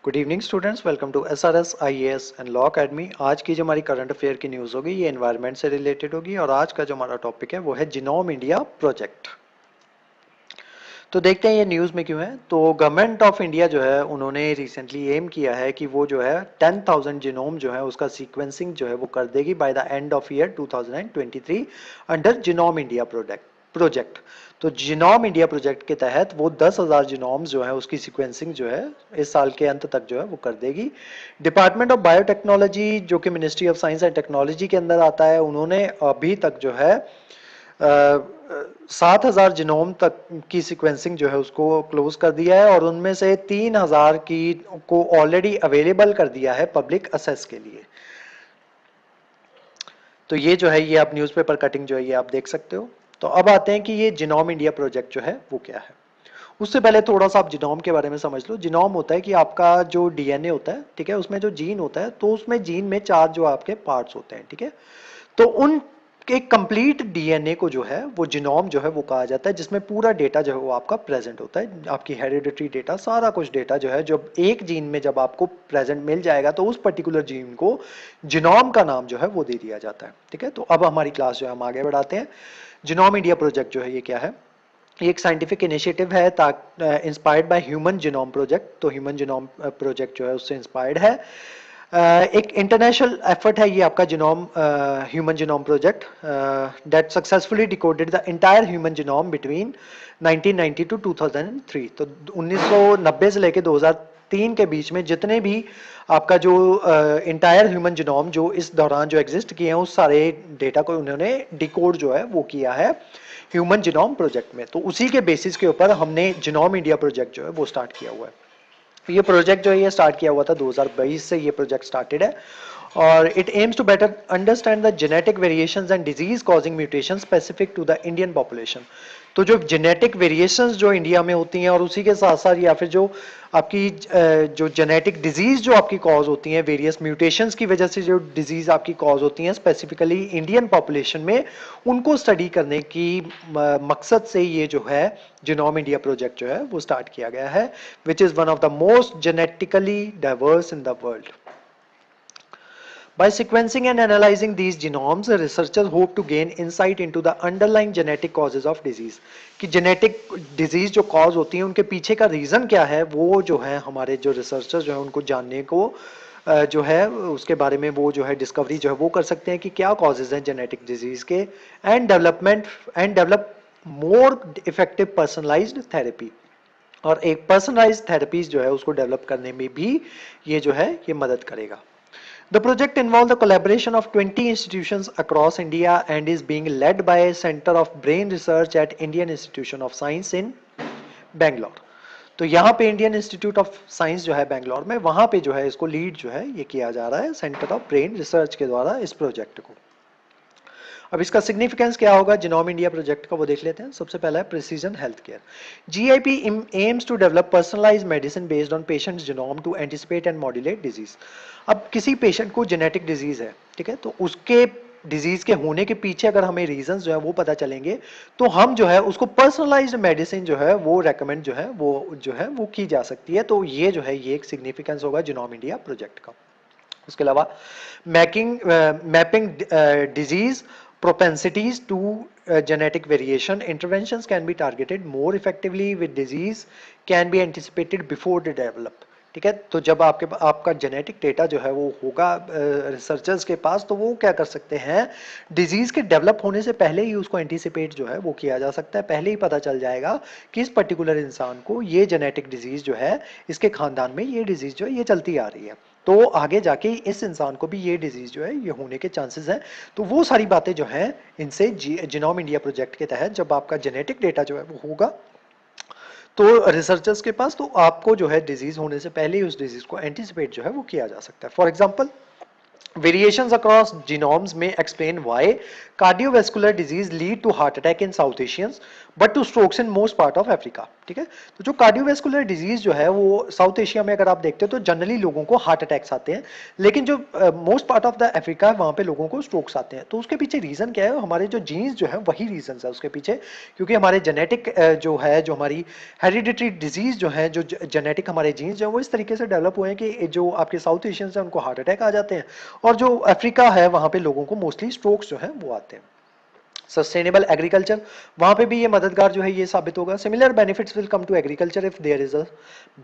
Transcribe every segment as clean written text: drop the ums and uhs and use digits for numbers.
Good evening students, welcome to SRS IAS and law academy. आज की जो हमारी करंट अफेयर की न्यूज़ होगी ये एनवायरनमेंट से रिलेटेड होगी और आज का जो हमारा टॉपिक है वो है जिनोम इंडिया प्रोजेक्ट। तो देखते हैं ये न्यूज़ में क्यों है। तो गवर्नमेंट ऑफ इंडिया जो है उन्होंने रिसेंटली एम किया है कि वो जो है 10,000 जिनोम जो है उसका सीक्वेंसिंग जो है वो कर देगी by the end of year 2023 under genome India project. तो जिनोम इंडिया प्रोजेक्ट के तहत वो 10,000 जिनोम्स जो है उसकी सीक्वेंसिंग जो है इस साल के अंत तक जो है वो कर देगी। डिपार्टमेंट ऑफ बायोटेक्नोलॉजी जो कि ministry of science and technology के अंदर आता है, उन्होंने अभी तक जो है 7,000 जिनोम तक की सीक्वेंसिंग जो है उसको क्लोज कर दिया है और उनमें से 3,000 की को ऑलरेडी अवेलेबल कर दिया है पब्लिक असेस के लिए। तो ये जो है ये आप न्यूज़पेपर कटिंग जो है ये आप देख सकते हो। तो अब आते हैं कि ये जिनोम इंडिया प्रोजेक्ट जो है वो क्या है। उससे पहले थोड़ा सा आप जिनोम के बारे में समझ लो। जिनोम होता है कि आपका जो डीएनए होता है, ठीक है, उसमें जो जीन होता है, तो उसमें जीन में 4 जो आपके पार्ट्स होते हैं, ठीक है। तो उन एक कंप्लीट डीएनए को जो है वो जिनोम जो है वो कहा जाता है, जिसमें पूरा डेटा जो है वो आपका प्रेजेंट होता है। आपकी हेरिडिटरी डेटा, सारा कुछ डेटा जो है जब एक जीन में जब आपको प्रेजेंट मिल जाएगा तो उस पर्टिकुलर जीन को जिनोम का नाम जो है वो दे दिया जाता है, ठीक है। तो अब हमारी क्लास जो है हम आगे बढ़ाते हैं। जिनोम इंडिया प्रोजेक्ट जो है ये क्या है। ये एक साइंटिफिक इनिशिएटिव है inspired by human genome project. तो ह्यूमन जीनोम प्रोजेक्ट जो है उससे इंस्पायर्ड है। एक इंटरनेशनल एफर्ट है ये आपका genome human genome project that successfully decoded the entire human genome between 1990 to 2003। तो 1990 से लेकर 2003 के बीच में जितने भी आपका जो इंटायर ह्यूमन जीनोम जो इस दौरान जो एग्जिस्ट किए हैं उस सारे डेटा को उन्होंने डिकोड जो है वो किया है ह्यूमन जीनोम प्रोजेक्ट में। तो उसी के बेसिस के ऊपर हमने जिनोम इंडिया प्रोजेक्ट जो है वो स्टार्ट किया हुआ है। ये प्रोजेक्ट जो है ये स्टार्ट किया हुआ था 2022 से ये प्रोजेक्ट स्टार्टेड है और it aims to better understand the genetic variations and disease causing mutation specific to the Indian population. तो जो जेनेटिक वेरिएशंस जो इंडिया में होती हैं और उसी के साथ साथ या फिर जो आपकी जो जेनेटिक डिजीज जो आपकी कॉज होती हैं वेरियस म्यूटेशंस की वजह से जो डिजीज आपकी कॉज होती हैं स्पेसिफिकली इंडियन पॉपुलेशन में, उनको स्टडी करने की मकसद से ये जो है जिनोम इंडिया प्रोजेक्ट जो है वो स्टार्ट किया गया है, which is one of the most genetically diverse in the world. By sequencing and analyzing these genomes, researchers hope to gain insight into the underlying genetic causes of disease. कि genetic disease जो cause होती है उनके पीछे का reason क्या है, वो जो है हमारे जो researchers जो है उनको जानने को जो है उसके बारे में वो जो है डिस्कवरी जो है वो कर सकते हैं कि क्या कॉजेज हैं जेनेटिक डिजीज के, and develop more effective personalised therapy. और एक पर्सनलाइज्ड थेरेपीज जो है उसको डेवलप करने में भी ये जो है ये मदद करेगा। The project involved the collaboration of 20 institutions across India and is being led by Center of Brain Research at Indian Institute of Science in Bangalore. तो यहाँ पे इंडियन इंस्टीट्यूट ऑफ साइंस जो है बैंगलोर में, वहां पे जो है इसको लीड जो है ये किया जा रहा है सेंटर ऑफ ब्रेन रिसर्च के द्वारा इस प्रोजेक्ट को। अब इसका सिग्निफिकेंस क्या होगा जिनोम इंडिया प्रोजेक्ट का वो देख लेते हैं। सबसे पहला है precision health care. GIP aims to develop personalised medicine based on patients genome to anticipate and modulate disease. अब किसी पेशेंट को जेनेटिक डिजीज है, ठीक है, तो उसके डिजीज के होने के पीछे अगर हमें रीजंस जो है वो पता चलेंगे तो हम जो है उसको पर्सनलाइज्ड मेडिसिन जो है वो रेकमेंड जो है वो की जा सकती है। तो ये जो है ये एक सिग्निफिकेंस होगा जिनोम इंडिया प्रोजेक्ट का। उसके अलावा mapping disease propensities to genetic variation, interventions can be targeted more effectively with disease can be anticipated before they develop। ठीक है, तो जब आपका जेनेटिक डेटा जो है वो होगा रिसर्चर्स के पास तो वो क्या कर सकते हैं, डिजीज के डेवलप होने से पहले ही उसको एंटीसिपेट जो है वो किया जा सकता है। पहले ही पता चल जाएगा कि इस पर्टिकुलर इंसान को ये जेनेटिक डिजीज जो है, इसके खानदान में ये डिजीज जो है ये चलती आ रही है, तो आगे जाके इस इंसान को भी ये डिजीज जो है ये होने के चांसेस हैं। तो वो सारी बातें जो हैं इनसे जिनोम इंडिया प्रोजेक्ट के तहत जब आपका जेनेटिक डेटा जो है वो होगा तो रिसर्चर्स के पास, तो आपको जो है डिजीज होने से पहले ही उस डिजीज को एंटीसिपेट जो है वो किया जा सकता है। For example Variations across genomes may explain why cardiovascular disease lead to heart attack in South Asians but to strokes in most part of Africa. ठीक है, तो जो कार्डियोवैस्कुलर डिजीज जो है वो साउथ एशिया में अगर आप देखते हो तो जनरली लोगों को हार्ट अटैक्स आते हैं, लेकिन जो most part of the Africa है वहां पे लोगों को स्ट्रोक्स आते हैं। तो उसके पीछे रीजन क्या है? हमारे जो जीन्स जो है वही रीजन है उसके पीछे, क्योंकि हमारे जेनेटिक जो है, जो हमारी हेरिडिटरी डिजीज जो है, जो जेनेटिक हमारे जीन्स जो है वो इस तरीके से डेवलप हुए हैं कि जो आपके साउथ एशियंस हैं उनको हार्ट अटैक आ जाते हैं, और जो अफ्रीका है वहां पे लोगों को मोस्टली स्ट्रोक्स जो है वो आते हैं। सस्टेनेबल एग्रीकल्चर, वहां पे भी ये मददगार जो है ये साबित होगा। Similar benefits will come to agriculture if there is a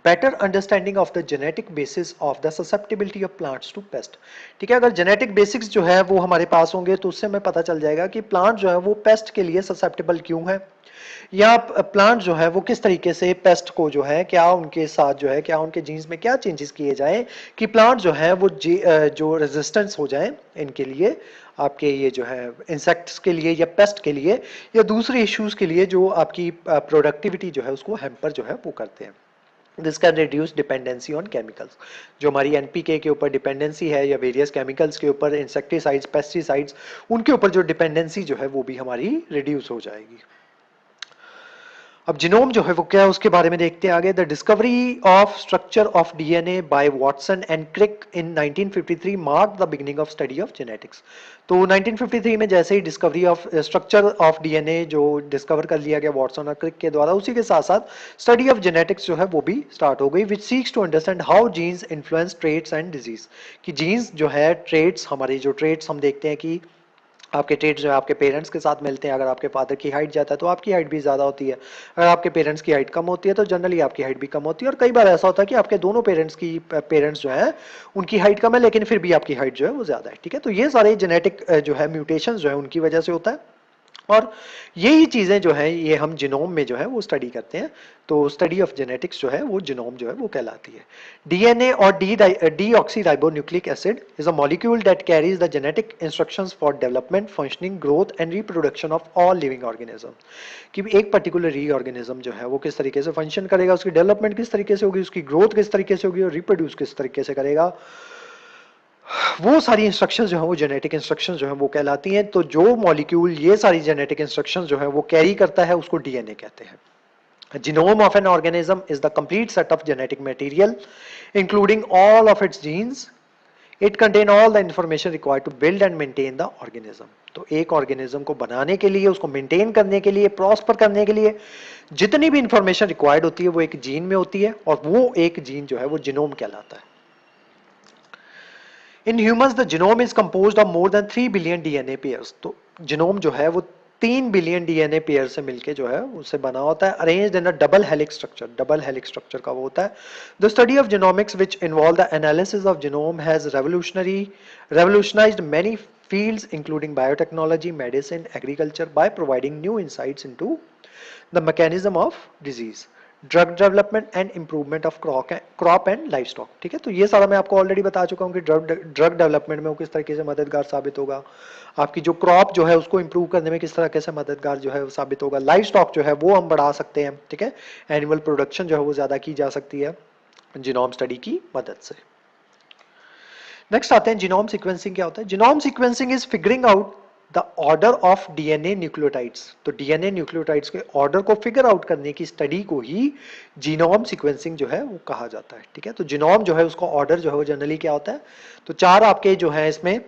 better understanding of the genetic basis of the susceptibility of plants to pest. ठीक है, अगर जेनेटिक बेसिक्स जो है वो हमारे पास होंगे तो उससे हमें पता चल जाएगा कि प्लांट जो है वो पेस्ट के लिए ससेप्टेबल क्यों है, या प्लांट जो है वो किस तरीके से पेस्ट को जो है, क्या उनके साथ जो है, क्या उनके जीन्स में क्या चेंजेस किए जाए कि प्लांट जो है वो जो रेजिस्टेंस हो जाए इनके लिए, आपके ये जो है इंसेक्ट्स के लिए या पेस्ट के लिए या दूसरे इश्यूज के लिए जो आपकी प्रोडक्टिविटी जो है उसको हैम्पर जो है वो करते हैं। This can reduce dependency on chemicals, जो हमारी एनपीके के ऊपर डिपेंडेंसी है या वेरियस केमिकल्स के ऊपर, इंसेक्टिसाइड्स, पेस्टिसाइड्स, उनके ऊपर जो डिपेंडेंसी जो है वो भी हमारी रिड्यूस हो जाएगी। अब जीनोम जो है वो क्या है उसके बारे में देखते हैं आगे। The discovery of structure of DNA by Watson and Crick in 1953 mark the beginning of study of genetics. तो 1953 में जैसे ही discovery of structure of DNA जो डिस्कवर कर लिया गया वॉटसन और क्रिक के द्वारा, उसी के साथ साथ स्टडी ऑफ जेनेटिक्स जो है वो भी स्टार्ट हो गई, which seeks to understand how genes influence traits and disease. कि जीन्स जो है ट्रेट्स, हमारी जो ट्रेट्स हम देखते हैं कि आपके ट्रेड्स जो है आपके पेरेंट्स के साथ मिलते हैं। अगर आपके फादर की हाइट जाता है तो आपकी हाइट भी ज़्यादा होती है, अगर आपके पेरेंट्स की हाइट कम होती है तो जनरली आपकी हाइट भी कम होती है, और कई बार ऐसा होता है कि आपके दोनों पेरेंट्स जो है उनकी हाइट कम है लेकिन फिर भी आपकी हाइट जो है वो ज़्यादा है। ठीक है, तो ये सारे जेनेटिक जो है म्यूटेशन जो है उनकी वजह से होता है, और यही चीज़ें जो है ये हम जीनोम में जो है वो स्टडी करते हैं। तो स्टडी ऑफ जेनेटिक्स जो है वो जीनोम जो है वो कहलाती है। डीएनए और deoxyribonucleic acid is a molecule that carries the genetic instructions for development, functioning, growth and reproduction of all living organism. कि एक पर्टिकुलर री ऑर्गेनिज्म जो है वो किस तरीके से फंक्शन करेगा, उसकी डेवलपमेंट किस तरीके से होगी, उसकी ग्रोथ किस तरीके से होगी और रिप्रोड्यूस किस तरीके से करेगा, वो सारी इंस्ट्रक्शंस जो है वो जेनेटिक इंस्ट्रक्शंस जो है वो कहलाती हैं। तो जो मॉलिक्यूल ये सारी जेनेटिक इंस्ट्रक्शंस जो है वो कैरी करता है उसको डीएनए कहते हैं। Genome of an organism is the complete set of genetic material including all of its genes. It contain all the information required to build and maintain the organism. तो एक ऑर्गेनिज्म को बनाने के लिए, उसको मेंटेन करने के लिए, प्रॉस्पर करने के लिए जितनी भी इंफॉर्मेशन रिक्वायर्ड होती है वो एक जीन में होती है, और वो एक जीन जो है वो जीनोम कहलाता है। In humans the genome is composed of more than 3 billion DNA pairs. तो जीनोम जो है वो 3 बिलियन डीएनए पेयर से मिलके जो है उससे बना होता है, arranged in a double helix structure. Double helix structure का वो होता है। The study of genomics which involve the analysis of genome has revolutionized many fields including biotechnology, medicine, agriculture by providing new insights into the mechanism of disease, drug development and improvement of crop and life stock. ठीक है, तो ये सारा मैं आपको already बता चुका हूँ कि ड्रग डेवलपमेंट में वो किस तरीके से मददगार साबित होगा, आपकी जो क्रॉप जो है उसको इंप्रूव करने में किस तरीके से मददगार जो है वो साबित होगा, लाइफ स्टॉक जो है वो हम बढ़ा सकते हैं। ठीक है, एनिमल प्रोडक्शन जो है वो ज्यादा की जा सकती है जीनोम स्टडी की मदद से। नेक्स्ट आते हैं जीनोम सीक्वेंसिंग क्या होता है। Genome sequencing is figuring out the order of DNA nucleotides. तो डीएनए न्यूक्लियोटाइड्स के ऑर्डर को फिगर आउट करने की स्टडी को ही जीनोम सीक्वेंसिंग जो है वो कहा जाता है। ठीक है, तो जीनोम जो है उसका ऑर्डर जो है वो जनरली क्या होता है, तो चार आपके जो है इसमें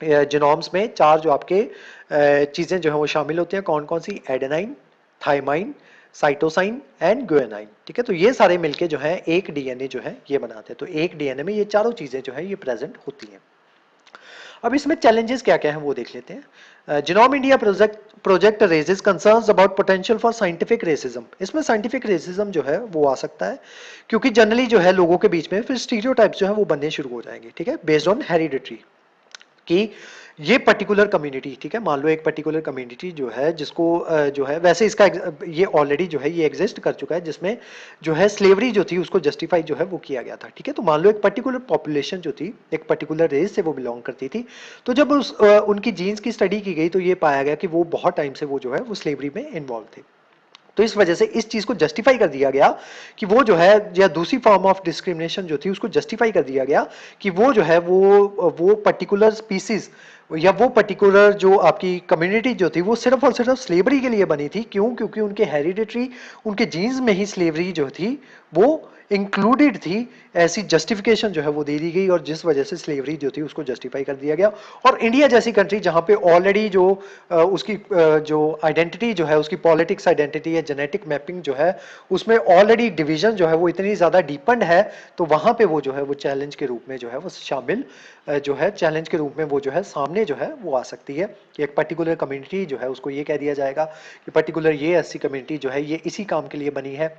जीनोम्स में चार जो आपके चीजें जो है वो शामिल होती हैं। कौन कौन सी? Adenine, thymine, cytosine and guanine. ठीक है, तो ये सारे मिलके जो है एक डीएनए जो है ये बनाते हैं। तो एक डीएनए में ये चारों चीजें जो है ये प्रेजेंट होती हैं। अब इसमें चैलेंजेस क्या क्या हैं वो देख लेते हैं। Genome India project raises concerns about potential for scientific racism. इसमें साइंटिफिक रेसिज्म जो है वो आ सकता है, क्योंकि जनरली जो है लोगों के बीच में फिर स्टीरियोटाइप्स जो है वो बनने शुरू हो जाएंगे। ठीक है, बेस्ड ऑन हेरिडिटरी कि ये पर्टिकुलर कम्युनिटी, ठीक है, मान लो एक पर्टिकुलर कम्युनिटी जो है जिसको जो है वैसे इसका ये ऑलरेडी जो है ये एग्जिस्ट कर चुका है, जिसमें जो है स्लेवरी जो थी उसको जस्टिफाई जो है वो किया गया था। ठीक है, तो मान लो एक पर्टिकुलर पॉपुलेशन जो थी एक पर्टिकुलर रेस से वो बिलोंग करती थी, तो जब उनकी जीन्स की स्टडी की गई तो ये पाया गया कि वो बहुत टाइम से वो जो है वो स्लेवरी में इन्वॉल्व थे। तो इस वजह से इस चीज को जस्टिफाई कर दिया गया कि वो जो है, या दूसरी फॉर्म ऑफ डिस्क्रिमिनेशन जो थी उसको जस्टिफाई कर दिया गया कि वो जो है वो पर्टिकुलर स्पीसीज या वो पर्टिकुलर जो आपकी कम्युनिटी जो थी वो सिर्फ और सिर्फ स्लेवरी के लिए बनी थी। क्यों? क्योंकि उनके हेरिडिटरी, उनके जीन्स में ही स्लेवरी जो थी वो इंक्लूडेड थी। ऐसी जस्टिफिकेशन जो है वो दे दी गई और जिस वजह से स्लेवरी जो थी उसको जस्टिफाई कर दिया गया। और इंडिया जैसी कंट्री जहां पे ऑलरेडी जो उसकी जो आइडेंटिटी जो है, उसकी पॉलिटिक्स आइडेंटिटी या जेनेटिक मैपिंग जो है, उसमें ऑलरेडी डिवीजन जो है वो इतनी ज्यादा डीपन्ड है, तो वहां पे वो जो है वो चैलेंज के रूप में जो है वो शामिल जो है चैलेंज के रूप में वो जो है सामने जो है वो आ सकती है कि एक पर्टिकुलर कम्युनिटी जो है उसको ये कह दिया जाएगा कि पर्टिकुलर ये ऐसी कम्युनिटी जो है ये इसी काम के लिए बनी है,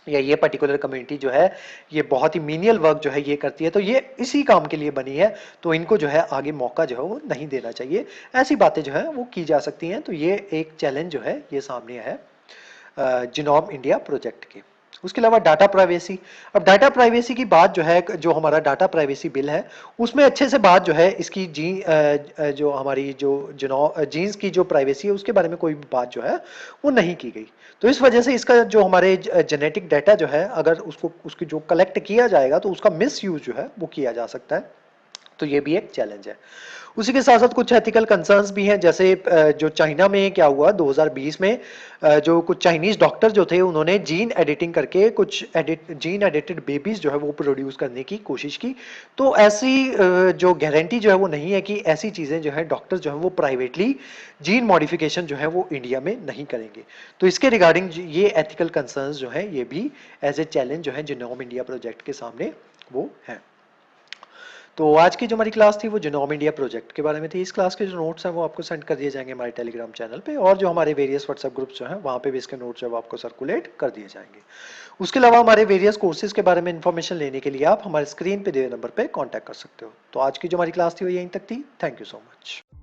या ये पर्टिकुलर कम्युनिटी जो है ये बहुत ही मीनियल वर्क जो है ये करती है, तो ये इसी काम के लिए बनी है, तो इनको जो है आगे मौका जो है वो नहीं देना चाहिए। ऐसी बातें जो है वो की जा सकती हैं। तो ये एक चैलेंज जो है ये सामने है जिनोम इंडिया प्रोजेक्ट के। उसके अलावा डाटा प्राइवेसी। अब डाटा प्राइवेसी की बात जो है, जो हमारा डाटा प्राइवेसी बिल है उसमें अच्छे से बात जो है इसकी जो हमारी जो जीन्स की जो प्राइवेसी है उसके बारे में कोई बात जो है वो नहीं की गई। तो इस वजह से इसका जो हमारे जेनेटिक डाटा जो है अगर उसको उसकी जो कलेक्ट किया जाएगा तो उसका मिस यूज जो है वो किया जा सकता है। तो ये भी एक चैलेंज है। उसी के साथ साथ कुछ एथिकल कंसर्न्स भी हैं, जैसे जो चाइना में क्या हुआ 2020 में, जो कुछ चाइनीज डॉक्टर जो थे उन्होंने जीन एडिटिंग करके कुछ जीन एडिटेड बेबीज जो है वो प्रोड्यूस करने की कोशिश की। तो ऐसी जो गारंटी जो है वो नहीं है कि ऐसी चीजें जो है डॉक्टर जो है वो प्राइवेटली जीन मॉडिफिकेशन जो है वो इंडिया में नहीं करेंगे। तो इसके रिगार्डिंग ये एथिकल कंसर्न्स जो है ये भी एज ए चैलेंज जो है जिनोम इंडिया प्रोजेक्ट के सामने वो है। तो आज की जो हमारी क्लास थी वो जिनोम इंडिया प्रोजेक्ट के बारे में थी। इस क्लास के जो नोट्स हैं वो आपको सेंड कर दिए जाएंगे हमारे टेलीग्राम चैनल पे, और जो हमारे वेरियस व्हाट्सएप ग्रुप्स जो हैं वहाँ पे भी इसके नोट्स जो है वो आपको सर्कुलेट कर दिए जाएंगे। उसके अलावा हमारे वेरियस कोर्सेज के बारे में इन्फॉर्मेशन लेने के लिए आप हमारे स्क्रीन पे दिए नंबर पे कॉन्टैक्ट कर सकते हो। तो आज की जो हमारी क्लास थी वो यहीं तक थी। Thank you so much.